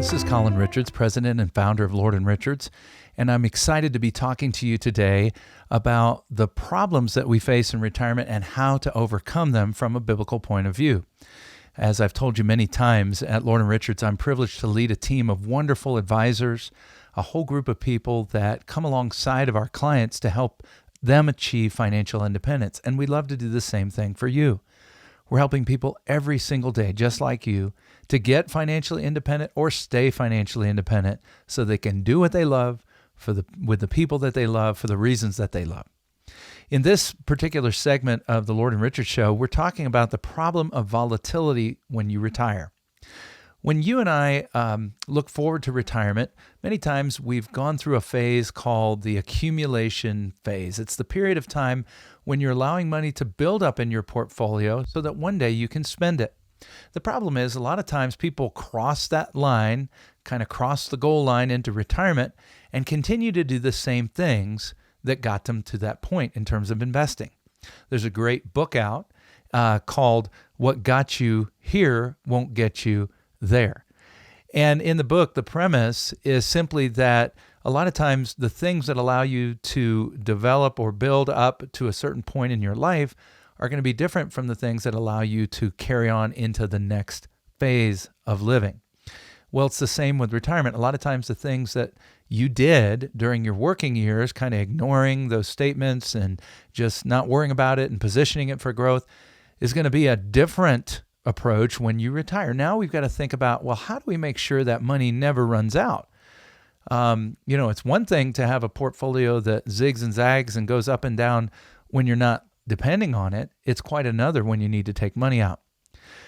This is Colin Richards, president and founder of Lord & Richards, and I'm excited to be talking to you today about the problems that we face in retirement and how to overcome them from a biblical point of view. As I've told you many times, at Lord & Richards, I'm privileged to lead a team of wonderful advisors, a whole group of people that come alongside of our clients to help them achieve financial independence, and we love to do the same thing for you. We're helping people every single day, just like you, to get financially independent or stay financially independent so they can do what they love with the people that they love for the reasons that they love. In this particular segment of the Lord & Richards Show, we're talking about the problem of volatility when you retire. When you and I look forward to retirement, many times we've gone through a phase called the accumulation phase. It's the period of time when you're allowing money to build up in your portfolio so that one day you can spend it. The problem is a lot of times people cross that line, kind of cross the goal line into retirement and continue to do the same things that got them to that point in terms of investing. There's a great book out called What Got You Here Won't Get You There. And in the book, the premise is simply that a lot of times the things that allow you to develop or build up to a certain point in your life are going to be different from the things that allow you to carry on into the next phase of living. Well, it's the same with retirement. A lot of times the things that you did during your working years, kind of ignoring those statements and just not worrying about it and positioning it for growth, is going to be a different approach when you retire. Now we've got to think about, well, how do we make sure that money never runs out? It's one thing to have a portfolio that zigs and zags and goes up and down when you're not depending on it. It's quite another when you need to take money out.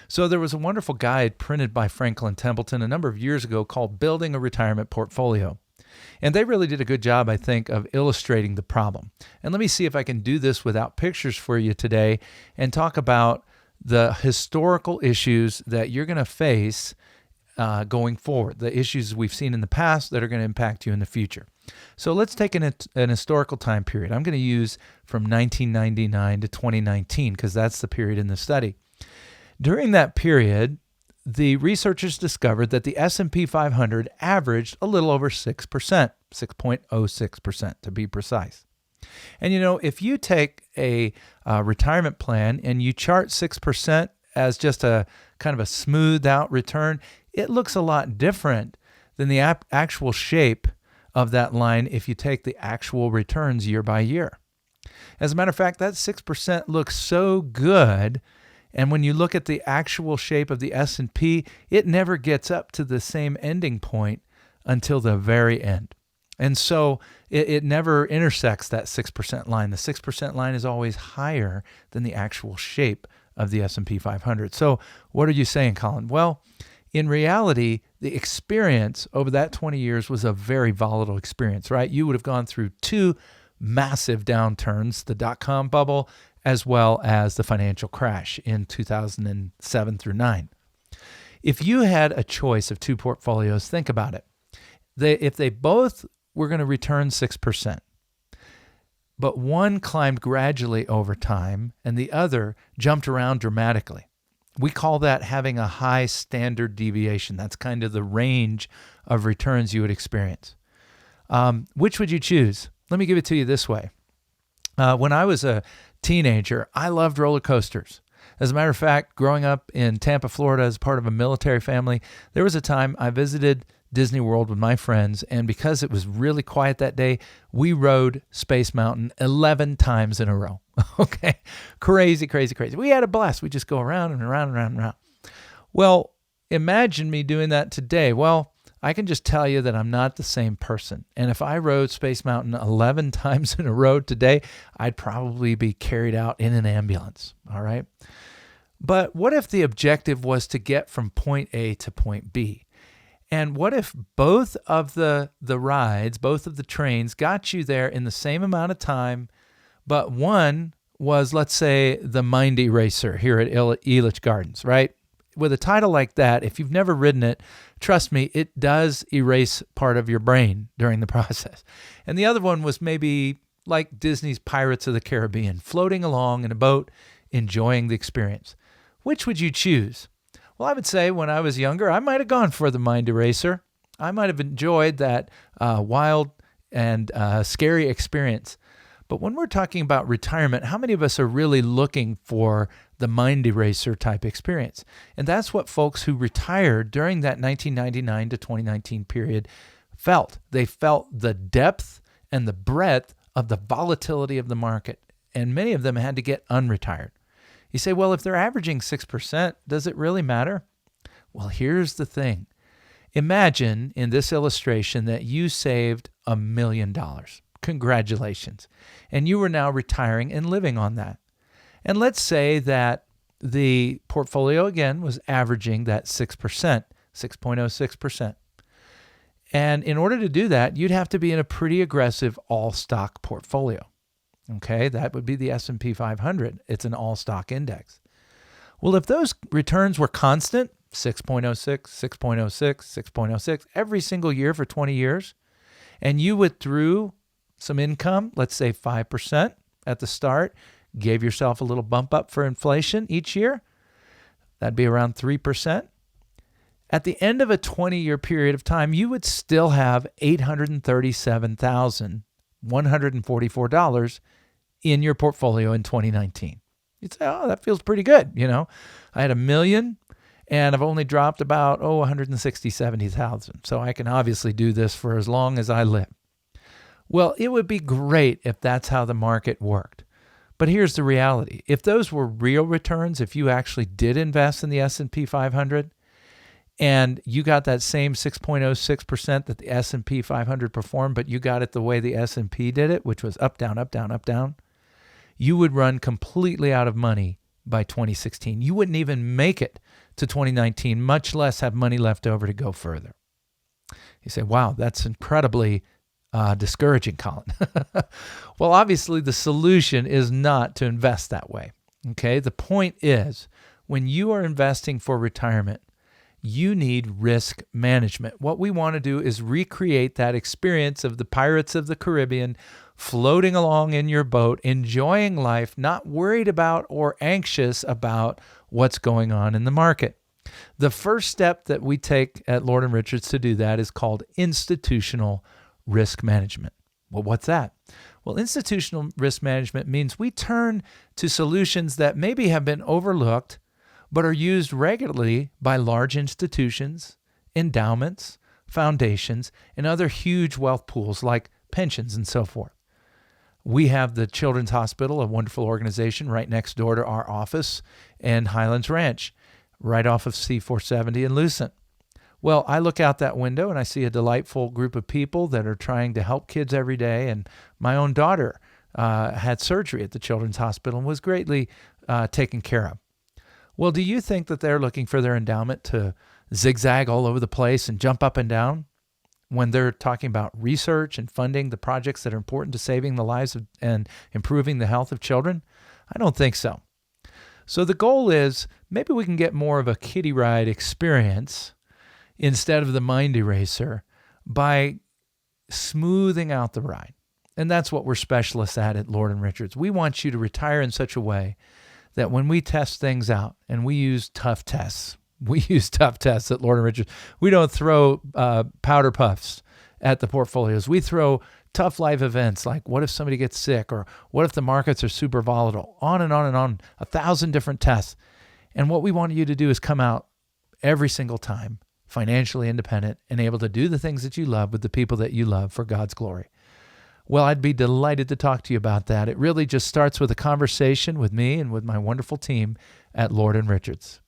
So there was a wonderful guide printed by Franklin Templeton a number of years ago called Building a Retirement Portfolio. And they really did a good job, I think, of illustrating the problem. And let me see if I can do this without pictures for you today and talk about the historical issues that you're going to face going forward, the issues we've seen in the past that are going to impact you in the future. So let's take an historical time period. I'm going to use from 1999 to 2019 because that's the period in the study. During that period, the researchers discovered that the S&P 500 averaged a little over 6%, 6.06% to be precise. And if you take a retirement plan and you chart 6% as just a kind of a smoothed out return, it looks a lot different than the actual shape of that line if you take the actual returns year by year. As a matter of fact, that 6% looks so good, and when you look at the actual shape of the S&P, it never gets up to the same ending point until the very end. And so it never intersects that 6% line. The 6% line is always higher than the actual shape of the S&P 500. So what are you saying, Colin? Well, in reality, the experience over that 20 years was a very volatile experience, right? You would have gone through two massive downturns, the dot-com bubble, as well as the financial crash in 2007 through 9. If you had a choice of two portfolios, think about it. If they both were going to return 6%, but one climbed gradually over time and the other jumped around dramatically, we call that having a high standard deviation. That's kind of the range of returns you would experience. Which would you choose? Let me give it to you this way. When I was a teenager, I loved roller coasters. As a matter of fact, growing up in Tampa, Florida, as part of a military family, there was a time I visited Disney World with my friends, and because it was really quiet that day, we rode Space Mountain 11 times in a row. Okay, crazy. We had a blast. We just go around and around and around and around. Well, imagine me doing that today. Well, I can just tell you that I'm not the same person. And if I rode Space Mountain 11 times in a row today, I'd probably be carried out in an ambulance, all right? But what if the objective was to get from point A to point B? And what if both of the rides, both of the trains got you there in the same amount of time, but one was, let's say, the Mind Eraser here at Elitch Gardens, right? With a title like that, if you've never ridden it, trust me, it does erase part of your brain during the process. And the other one was maybe like Disney's Pirates of the Caribbean, floating along in a boat, enjoying the experience. Which would you choose? Well, I would say when I was younger, I might have gone for the Mind Eraser. I might have enjoyed that wild and scary experience. But when we're talking about retirement, how many of us are really looking for the mind eraser type experience? And that's what folks who retired during that 1999 to 2019 period felt. They felt the depth and the breadth of the volatility of the market. And many of them had to get unretired. You say, well, if they're averaging 6%, does it really matter? Well, here's the thing. Imagine in this illustration that you saved $1 million. Congratulations. And you are now retiring and living on that. And let's say that the portfolio, again, was averaging that 6%, 6.06%. And in order to do that, you'd have to be in a pretty aggressive all-stock portfolio. Okay, that would be the S&P 500. It's an all-stock index. Well, if those returns were constant, 6.06, 6.06, 6.06, every single year for 20 years, and you withdrew some income, let's say 5% at the start, gave yourself a little bump up for inflation each year, that'd be around 3%. At the end of a 20-year period of time, you would still have $837,144 in your portfolio in 2019. You'd say, oh, that feels pretty good. I had $1 million and I've only dropped about, 170,000. So I can obviously do this for as long as I live. Well, it would be great if that's how the market worked. But here's the reality. If those were real returns, if you actually did invest in the S&P 500 and you got that same 6.06% that the S&P 500 performed, but you got it the way the S&P did it, which was up, down, up, down, up, down, you would run completely out of money by 2016. You wouldn't even make it to 2019, much less have money left over to go further. You say, wow, that's incredibly discouraging, Colin. Well, obviously, the solution is not to invest that way. Okay, the point is, when you are investing for retirement, you need risk management. What we want to do is recreate that experience of the Pirates of the Caribbean floating along in your boat, enjoying life, not worried about or anxious about what's going on in the market. The first step that we take at Lord & Richards to do that is called institutional risk management. Well, what's that? Well, institutional risk management means we turn to solutions that maybe have been overlooked but are used regularly by large institutions, endowments, foundations, and other huge wealth pools like pensions and so forth. We have the Children's Hospital, a wonderful organization right next door to our office in Highlands Ranch, right off of C470 in Lucent. Well, I look out that window and I see a delightful group of people that are trying to help kids every day. And my own daughter had surgery at the Children's Hospital and was greatly taken care of. Well, do you think that they're looking for their endowment to zigzag all over the place and jump up and down when they're talking about research and funding the projects that are important to saving the lives of, and improving the health of children? I don't think so. So the goal is maybe we can get more of a kiddie ride experience instead of the mind eraser by smoothing out the ride. And that's what we're specialists at Lord & Richards. We want you to retire in such a way that when we test things out, and we use tough tests at Lord & Richards. We don't throw powder puffs at the portfolios. We throw tough life events like what if somebody gets sick, or what if the markets are super volatile, on and on and on, 1,000 different tests. And what we want you to do is come out every single time financially independent and able to do the things that you love with the people that you love for God's glory. Well, I'd be delighted to talk to you about that. It really just starts with a conversation with me and with my wonderful team at Lord & Richards.